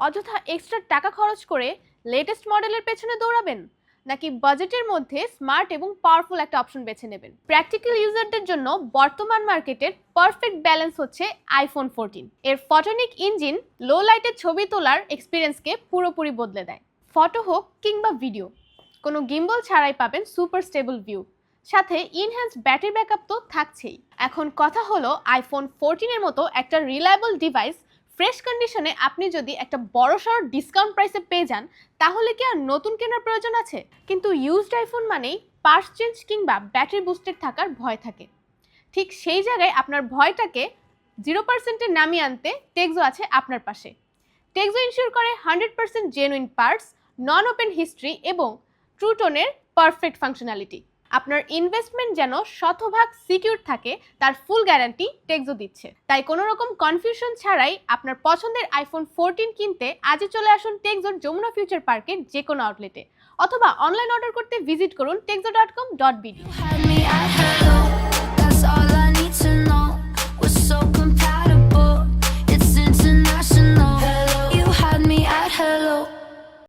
অযথা এক্সট্রা টাকা খরচ করে লেটেস্ট মডেলের পেছনে দৌড়াবেন, নাকি বাজেটের মধ্যে স্মার্ট এবং পাওয়ারফুল একটা অপশন বেছে নেবেন? প্র্যাকটিক্যাল ইউজারদের জন্য বর্তমান মার্কেটের পারফেক্ট ব্যালেন্স হচ্ছে আইফোন 14। এর ফটোনিক ইঞ্জিন লো লাইটে ছবি তোলার এক্সপিরিয়েন্সকে পুরোপুরি বদলে দেয়। ফটো হোক কিংবা ভিডিও, কোনো গিম্বল ছাড়াই পাবেন সুপার স্টেবল ভিউ, সাথে ইনহ্যান্স ব্যাটারি ব্যাকআপ তো থাকছেই। এখন কথা হলো, আইফোন 14 এর মতো একটা রিলায়েবল ডিভাইস ফ্রেশ কন্ডিশনে আপনি যদি একটা বড়সড় ডিসকাউন্ট প্রাইসে পেয়ে যান, তাহলে কি আর নতুন কেনার প্রয়োজন আছে? কিন্তু ইউজড আইফোন মানেই পার্টস চেঞ্জ কিংবা ব্যাটারি বুস্টেড থাকার ভয় থাকে। ঠিক সেই জায়গায় আপনার ভয়টাকে 0%-এ নামিয়ে আনতে টেকজো আছে আপনার পাশে। টেকজো ইনশিওর করে 100% জেনুইন পার্টস, নন ওপেন হিস্ট্রি এবং ট্রু টোনের পারফেক্ট ফাংশনালিটি। আপনার ইনভেস্টমেন্ট যেন শতভাগ সিকিউর থাকে, তার ফুল গ্যারান্টি টেকজো দিচ্ছে। তাই কোনো রকম কনফিউশন ছাড়াই আপনার পছন্দের আইফোন 14 কিনতে আজই চলে আসুন টেকজোর যমুনা ফিউচার পার্কের যে কোনো আউটলেটে, অথবা অনলাইন অর্ডার করতে ভিজিট করুন tekzo.com.bd।